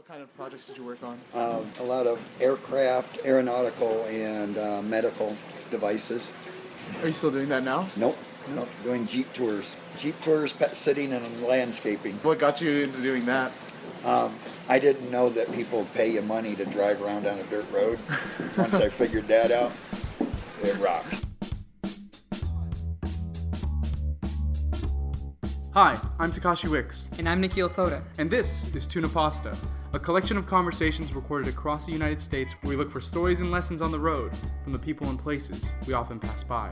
What kind of projects did you work on? A lot of aircraft, aeronautical, and medical devices. Are you still doing that now? Nope. Nope. Doing Jeep tours. Jeep tours, pet sitting, and landscaping. What got you into doing that? I didn't know that people pay you money to drive around on a dirt road. Once I figured that out, it rocks. Hi, I'm Takashi Wicks, And I'm Nikhil Thoda. and this is Tuna Pasta, a collection of conversations recorded across the United States where we look for stories and lessons on the road from the people and places we often pass by.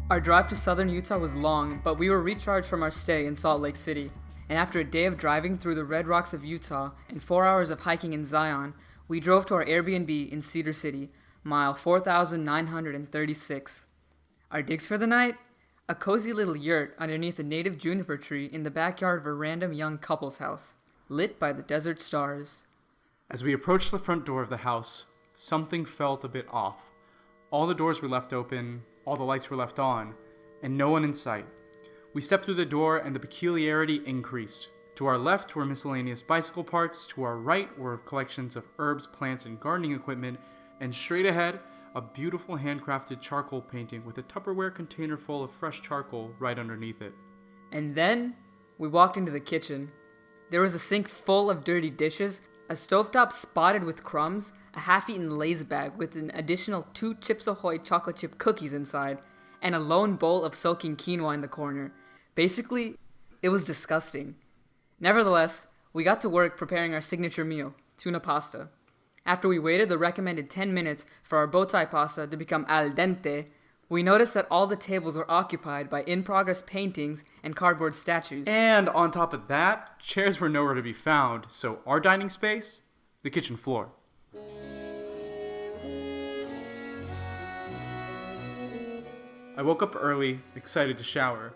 Our drive to southern Utah was long, but we were recharged from our stay in Salt Lake City. And after a day of driving through the red rocks of Utah and 4 hours of hiking in Zion, we drove to our Airbnb in Cedar City, mile 4,936. Our digs for the night? A cozy little yurt underneath a native juniper tree in the backyard of a random young couple's house, lit by the desert stars. As we approached the front door of the house, something felt a bit off. All the doors were left open, all the lights were left on, and no one in sight. We stepped through the door and the peculiarity increased. To our left were miscellaneous bicycle parts, to our right were collections of herbs, plants, and gardening equipment, and straight ahead, a beautiful handcrafted charcoal painting with a Tupperware container full of fresh charcoal right underneath it. And then we walked into the kitchen. There was a sink full of dirty dishes, a stovetop spotted with crumbs, a half-eaten Lay's bag with an additional 2 Chips Ahoy chocolate chip cookies inside, and a lone bowl of soaking quinoa in the corner. Basically, it was disgusting. Nevertheless, we got to work preparing our signature meal, tuna pasta. After we waited the recommended 10 minutes for our bow tie pasta to become al dente, we noticed that all the tables were occupied by in-progress paintings and cardboard statues. And on top of that, chairs were nowhere to be found, so our dining space? The kitchen floor. I woke up early, excited to shower,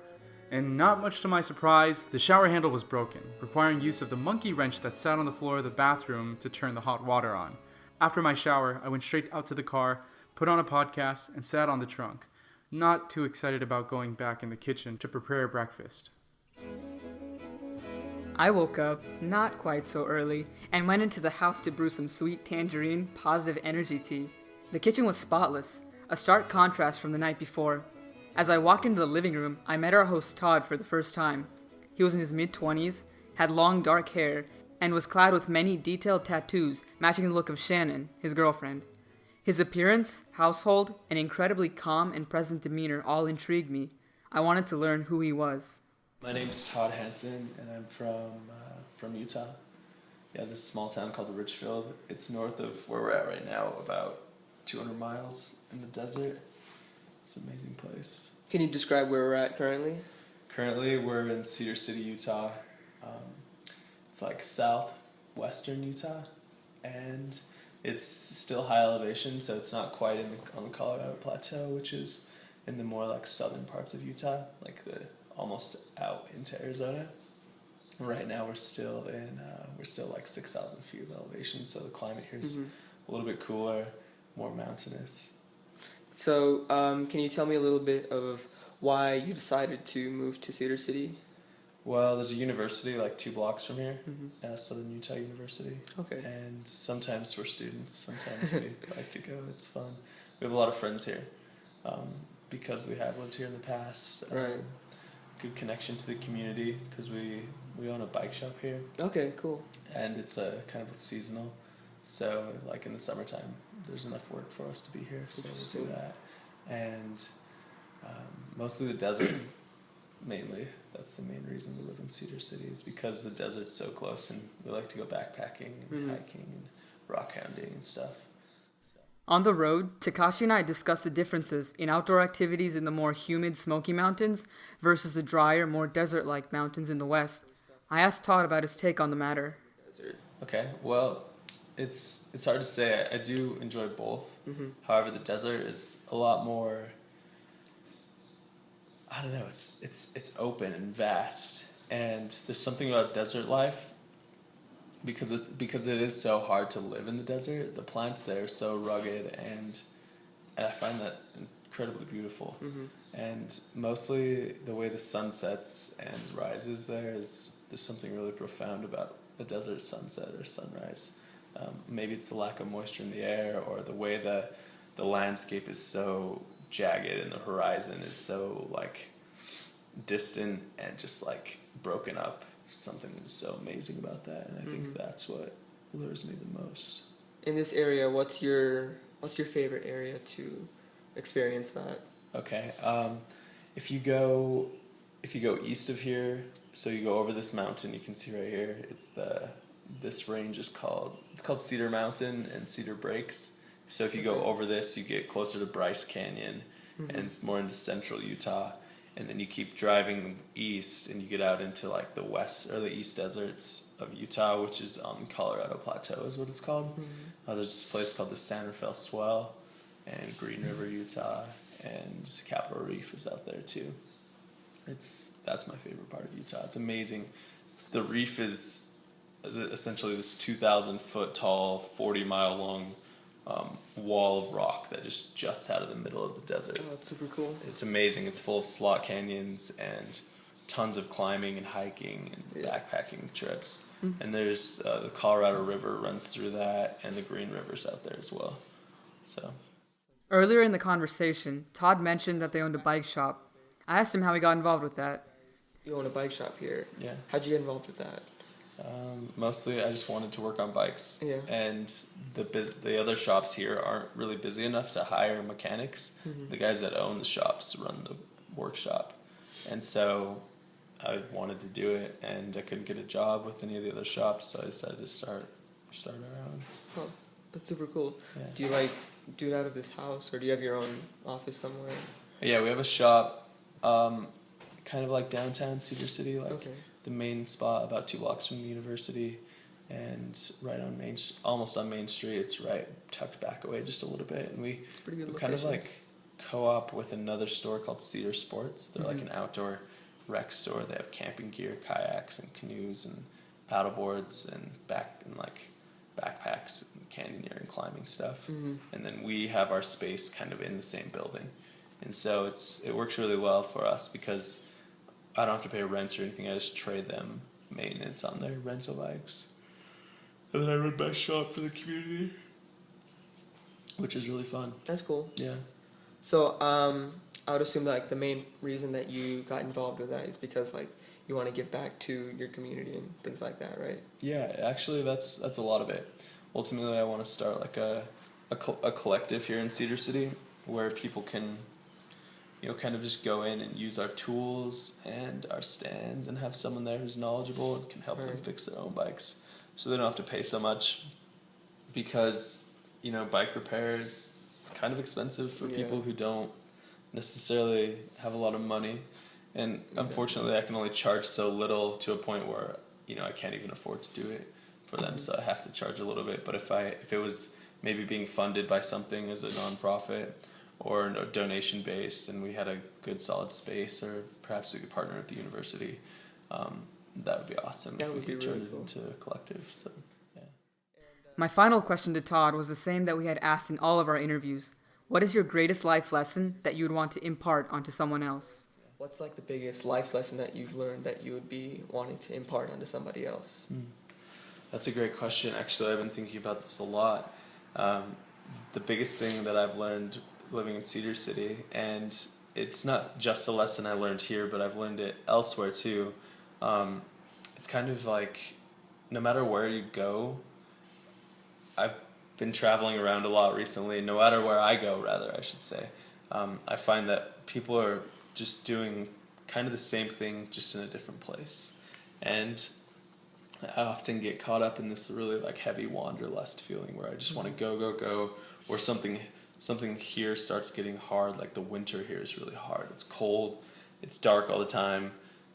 and not much to my surprise, the shower handle was broken, requiring use of the monkey wrench that sat on the floor of the bathroom to turn the hot water on. After my shower, I went straight out to the car, put on a podcast, and sat on the trunk, not too excited about going back in the kitchen to prepare breakfast. I woke up, not quite so early, and went into the house to brew some sweet tangerine, positive energy tea. The kitchen was spotless, a stark contrast from the night before. As I walked into the living room, I met our host Todd for the first time. He was in his mid-20s, had long dark hair, and was clad with many detailed tattoos matching the look of Shannon, his girlfriend. His appearance, household, and incredibly calm and present demeanor all intrigued me. I wanted to learn who he was. My name's Todd Hansen, and I'm from Utah. Yeah, this small town called Richfield. It's north of where we're at right now, about 200 miles in the desert. It's an amazing place. Can you describe where we're at currently? Currently, we're in Cedar City, Utah. It's like southwestern Utah, and it's still high elevation, so it's not quite on the Colorado Plateau, which is in the more like southern parts of Utah, like the almost out into Arizona. Right now, we're still like 6,000 feet of elevation, so the climate here is a little bit cooler, more mountainous. So, can you tell me a little bit of why you decided to move to Cedar City? Well, there's a university like 2 blocks from here, Southern Utah University. Okay. And sometimes we're students, sometimes we like to go. It's fun. We have a lot of friends here because we have lived here in the past. Right. Good connection to the community because we own a bike shop here. Okay, cool. And it's a kind of seasonal. So, like in the summertime, there's enough work for us to be here, so we'll do that. And mostly the desert, mainly. That's the main reason we live in Cedar City is because the desert's so close, and we like to go backpacking and hiking and rock hounding and stuff. So. On the road, Takashi and I discussed the differences in outdoor activities in the more humid Smoky Mountains versus the drier, more desert-like mountains in the west. I asked Todd about his take on the matter. Okay, well, it's hard to say. I do enjoy both. However, the desert is a lot more, I don't know, it's open and vast. And there's something about desert life because it is so hard to live in the desert. The plants there are so rugged, and I find that incredibly beautiful. And mostly the way the sun sets and rises there's something really profound about a desert sunset or sunrise. Maybe it's the lack of moisture in the air, or the way the landscape is so jagged and the horizon is so like distant and just like broken up. Something is so amazing about that, and I think that's what lures me the most. In this area, what's your favorite area to experience that? Okay, if you go east of here, so you go over this mountain, you can see right here. This range is called Cedar Mountain and Cedar Breaks. So if you go over this, you get closer to Bryce Canyon, and it's more into central Utah. And then you keep driving east, and you get out into like the west or the east deserts of Utah, which is on Colorado Plateau, is what it's called. There's this place called the San Rafael Swell, and Green River, Utah, and Capitol Reef is out there too. That's my favorite part of Utah. It's amazing. The reef is essentially this 2,000 foot tall, 40-mile long wall of rock that just juts out of the middle of the desert. Oh, that's super cool. It's amazing. It's full of slot canyons and tons of climbing and hiking and backpacking trips. And there's the Colorado River runs through that, and the Green River's out there as well. So Earlier in the conversation, Todd mentioned that they owned a bike shop. I asked him how he got involved with that. You own a bike shop here. yeah. How'd you get involved with that? Mostly I just wanted to work on bikes. Yeah. And the other shops here aren't really busy enough to hire mechanics. The guys that own the shops run the workshop. And so I wanted to do it, and I couldn't get a job with any of the other shops, so I decided to start our own. Oh, that's super cool. Yeah. Do you like do it out of this house, or do you have your own office somewhere? Yeah, we have a shop kind of like downtown Cedar City, like Okay. the main spot about 2 blocks from the university, and right on almost on Main Street. It's right tucked back away just a little bit, and we Pretty good kind of location. like co-op with another store called Cedar Sports. They're like an outdoor rec store. They have camping gear, kayaks and canoes and paddle boards and like backpacks and canyoneering, climbing stuff. And then we have our space kind of in the same building, and so it works really well for us because I don't have to pay rent or anything. I just trade them maintenance on their rental bikes, and then I run my shop for the community, which is really fun. That's cool. Yeah. So, I would assume that, like, the main reason that you got involved with that is because, like, you want to give back to your community and things like that, right? Yeah, actually, that's a lot of it. Ultimately, I want to start like a collective here in Cedar City where people can, kind of just go in and use our tools and our stands and have someone there who's knowledgeable and can help them Right. fix their own bikes, so they don't have to pay so much, because bike repair is kind of expensive for people who don't necessarily have a lot of money. And unfortunately, I can only charge so little, to a point where I can't even afford to do it for them. So I have to charge a little bit. But if it was maybe being funded by something as a nonprofit or a donation based, and we had a good solid space, or perhaps we could partner with the university, that would be awesome. That if we would be could turn really it cool. into a collective. So yeah. My final question to Todd was the same that we had asked in all of our interviews. What is your greatest life lesson that you would want to impart onto someone else? What's, like, the biggest life lesson that you've learned that you would be wanting to impart onto somebody else? That's a great question. Actually, I've been thinking about this a lot. The biggest thing that I've learned living in Cedar City, and it's not just a lesson I learned here, but I've learned it elsewhere too. It's kind of like, no matter where you go, I've been traveling around a lot recently. No matter where I go, rather, I should say, I find that people are just doing kind of the same thing, just in a different place. And I often get caught up in this really like heavy wanderlust feeling where I just want to go, or something here starts getting hard. Like the winter here is really hard. It's cold, it's dark all the time.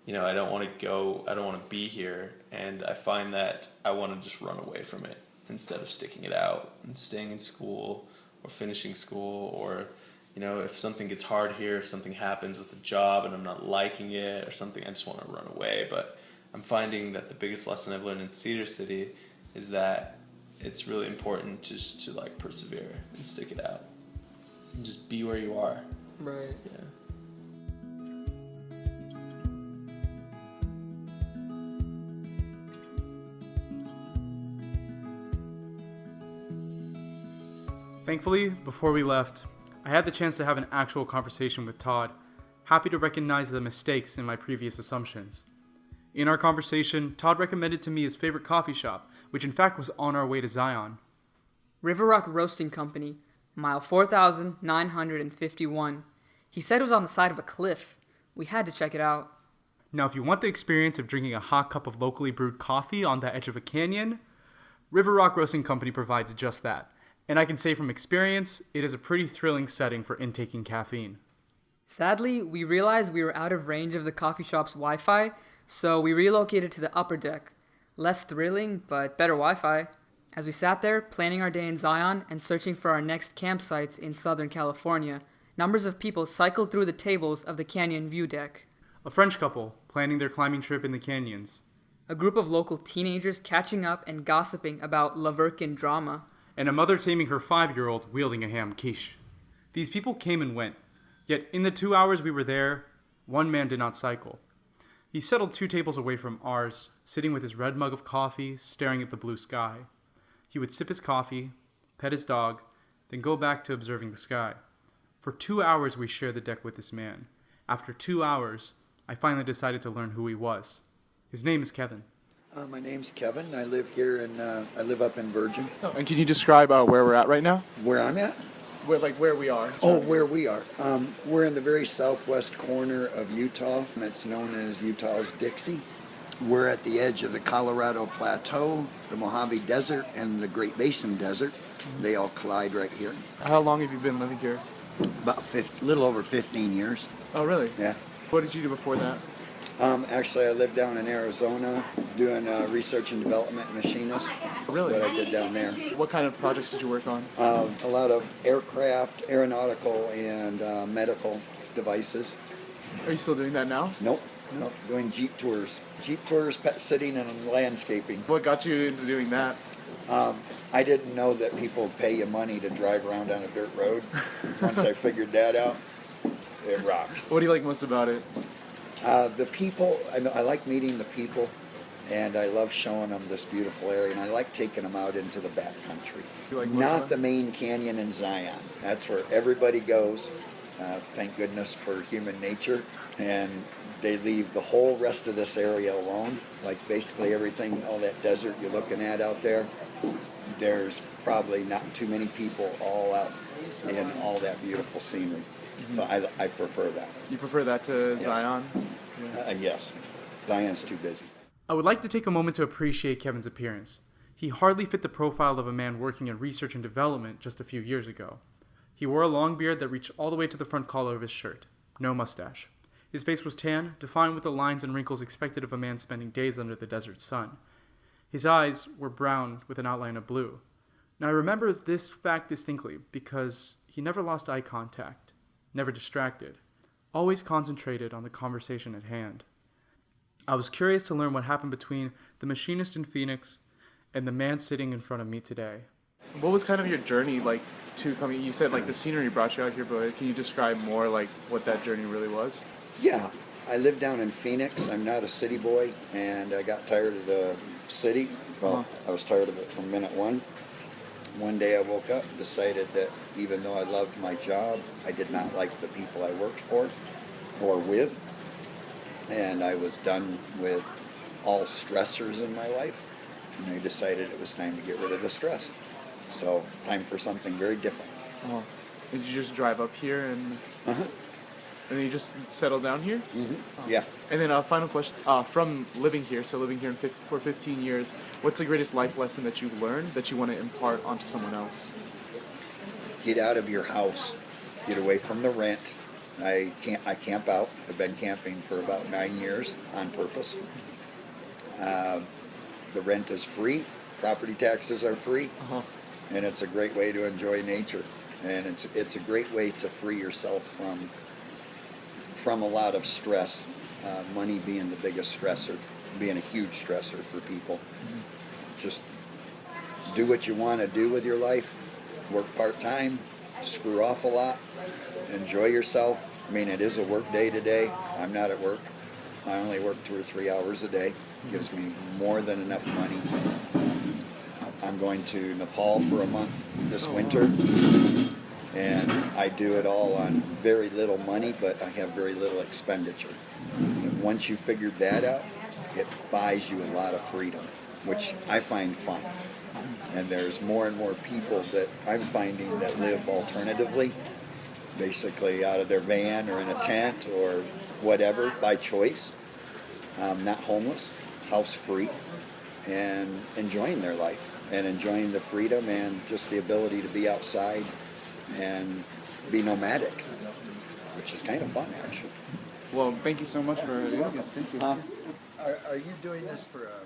I don't want to go, I don't want to be here, and I find that I want to just run away from it instead of sticking it out and staying in school or finishing school, or if something gets hard here, if something happens with the job and I'm not liking it or something, I just want to run away. But I'm finding that the biggest lesson I've learned in Cedar City is that it's really important just to like persevere and stick it out and just be where you are Right. Yeah. Thankfully, before we left, I had the chance to have an actual conversation with Todd, happy to recognize the mistakes in my previous assumptions. In our conversation, Todd recommended to me his favorite coffee shop, which in fact was on our way to Zion. River Rock Roasting Company, mile 4,951. He said it was on the side of a cliff. We had to check it out. Now, if you want the experience of drinking a hot cup of locally brewed coffee on the edge of a canyon, River Rock Roasting Company provides just that. And I can say from experience, it is a pretty thrilling setting for intaking caffeine. Sadly, we realized we were out of range of the coffee shop's Wi-Fi, so we relocated to the upper deck. Less thrilling, but better Wi-Fi. As we sat there, planning our day in Zion and searching for our next campsites in Southern California, numbers of people cycled through the tables of the canyon view deck. A French couple planning their climbing trip in the canyons, A group of local teenagers catching up and gossiping about Lavercan drama. and a mother taming her 5-year-old wielding a ham quiche. These people came and went, yet in the 2 hours we were there, one man did not cycle. He settled 2 tables away from ours, sitting with his red mug of coffee, staring at the blue sky. He would sip his coffee, pet his dog, then go back to observing the sky. For 2 hours we shared the deck with this man. After 2 hours, I finally decided to learn who he was. His name is Kevin. My name's Kevin. I live here I live up in Virgin. And can you describe where we're at right now? Where I'm at? Where we are. Oh, where we are. We're in the very southwest corner of Utah. It's known as Utah's Dixie. We're at the edge of the Colorado Plateau, the Mojave Desert, and the Great Basin Desert. They all collide right here. How long have you been living here? About little over 15 years. Oh, really? Yeah. What did you do before that? Actually, I lived down in Arizona doing research and development machinist. Really? That's what I did down there. What kind of projects did you work on? A lot of aircraft, aeronautical, and medical devices. Are you still doing that now? Nope. Doing Jeep tours. Jeep tours, pet sitting, and landscaping. What got you into doing that? I didn't know that people pay you money to drive around down a dirt road. Once I figured that out, it rocks. What do you like most about it? The people, I like meeting the people, and I love showing them this beautiful area, and I like taking them out into the backcountry. You like most Not of the it? main canyon in Zion. That's where everybody goes. Thank goodness for human nature. And they leave the whole rest of this area alone. Like basically everything, all that desert you're looking at out there, there's probably not too many people all out in all that beautiful scenery. So I prefer that. You prefer that to Yes. Zion? Yes. Zion's too busy. I would like to take a moment to appreciate Kevin's appearance. He hardly fit the profile of a man working in research and development just a few years ago. He wore a long beard that reached all the way to the front collar of his shirt. No mustache. His face was tan, defined with the lines and wrinkles expected of a man spending days under the desert sun. His eyes were brown with an outline of blue. Now I remember this fact distinctly because he never lost eye contact, never distracted, always concentrated on the conversation at hand. I was curious to learn what happened between the machinist in Phoenix and the man sitting in front of me today. What was kind of your journey like to coming? You said like the scenery brought you out here, but can you describe more like what that journey really was? Yeah, I live down in Phoenix. I'm not a city boy, and I got tired of the city. Well, I was tired of it from minute one. One day I woke up and decided that even though I loved my job, I did not like the people I worked for or with. And I was done with all stressors in my life. And I decided it was time to get rid of the stress. So, time for something very different. Oh. Did you just drive up here and Uh-huh. and then you just settled down here? Yeah. And then a final question, from living here, so living here for 15 years, what's the greatest life lesson that you've learned that you want to impart onto someone else? Get out of your house. Get away from the rent. I camp out. I've been camping for about 9 years on purpose. The rent is free. Property taxes are free. And it's a great way to enjoy nature. And it's a great way to free yourself from a lot of stress. Money being the biggest stressor, being a huge stressor for people. Just do what you want to do with your life. Work part-time. Screw off a lot. enjoy yourself. I mean, it is a work day today. I'm not at work. I only work 2 or 3 hours a day. Gives me more than enough money. I'm going to Nepal for a month this winter, and I do it all on very little money, but I have very little expenditure. And once you figured that out, it buys you a lot of freedom, which I find fun. And there's more and more people that I'm finding that live alternatively, basically out of their van or in a tent or whatever by choice, not homeless, house free, and enjoying their life and enjoying the freedom and just the ability to be outside and be nomadic, which is kind of fun actually. Well, thank you so much for doing this. Thank you. Are you doing this for a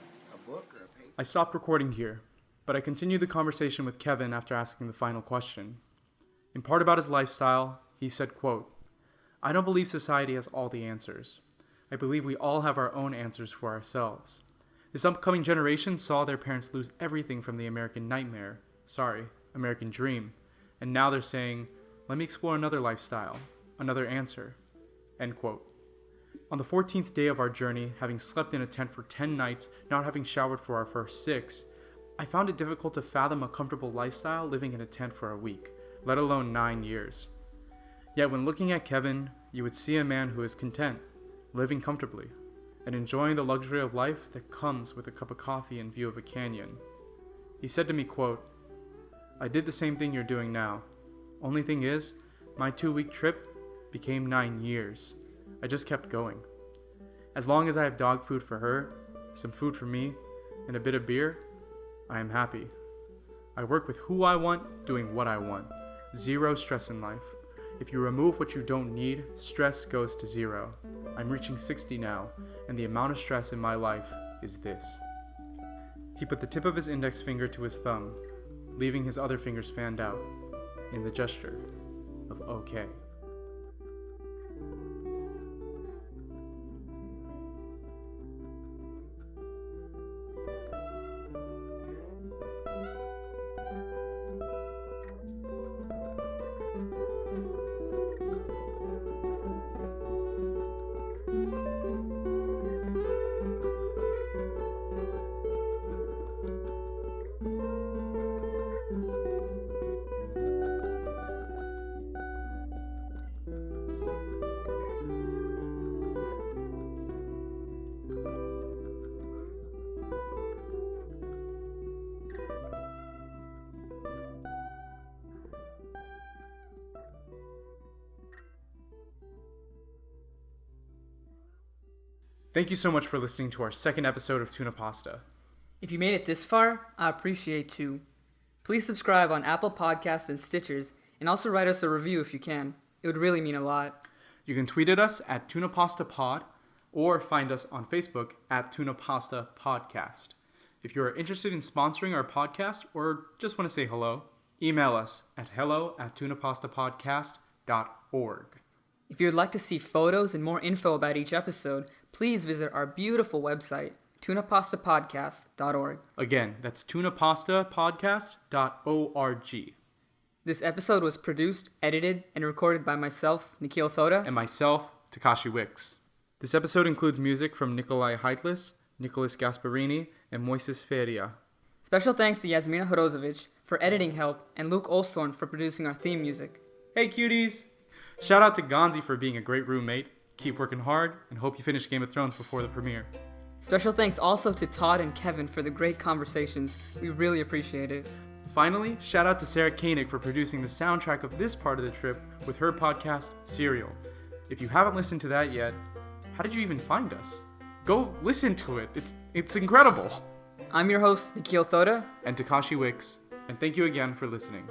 book or a paper? I stopped recording here, but I continued the conversation with Kevin after asking the final question. In part about his lifestyle, he said, quote, "I don't believe society has all the answers. I believe we all have our own answers for ourselves. This upcoming generation saw their parents lose everything from the American American dream, and now they're saying, let me explore another lifestyle, another answer." End quote. On the 14th day of our journey, having slept in a tent for 10 nights, not having showered for our first 6, I found it difficult to fathom a comfortable lifestyle living in a tent for a week, let alone 9 years. Yet when looking at Kevin, you would see a man who is content, living comfortably, and enjoying the luxury of life that comes with a cup of coffee in view of a canyon. He said to me, quote, "I did the same thing you're doing now. Only thing is, my 2-week trip became 9 years. I just kept going. As long as I have dog food for her, some food for me, and a bit of beer, I am happy. I work with who I want, doing what I want. Zero stress in life. If you remove what you don't need, stress goes to zero. I'm reaching 60 now, and the amount of stress in my life is this." He put the tip of his index finger to his thumb, leaving his other fingers fanned out, in the gesture of okay. Thank you so much for listening to our second episode of Tuna Pasta. If you made it this far, I appreciate you. Please subscribe on Apple Podcasts and Stitchers, and also write us a review if you can. It would really mean a lot. You can tweet at us at TunaPastaPod or find us on Facebook at Tuna Pasta Podcast. If you are interested in sponsoring our podcast or just want to say hello, email us at hello@tunapastapodcast.org. If you would like to see photos and more info about each episode, please visit our beautiful website, tunapastapodcast.org. Again, that's tunapastapodcast.org. This episode was produced, edited, and recorded by myself, Nikhil Thoda. And myself, Takashi Wicks. This episode includes music from Nikolai Heitlis, Nicholas Gasparini, and Moises Feria. Special thanks to Yasmina Horozovich for editing help and Luke Olsthorn for producing our theme music. Hey cuties! Shout out to Gonzi for being a great roommate. Keep working hard, and hope you finish Game of Thrones before the premiere. Special thanks also to Todd and Kevin for the great conversations. We really appreciate it. Finally, shout out to Sarah Koenig for producing the soundtrack of this part of the trip with her podcast, Serial. If you haven't listened to that yet, how did you even find us? Go listen to it. It's incredible. I'm your host, Nikhil Thoda. And Takashi Wicks, and thank you again for listening.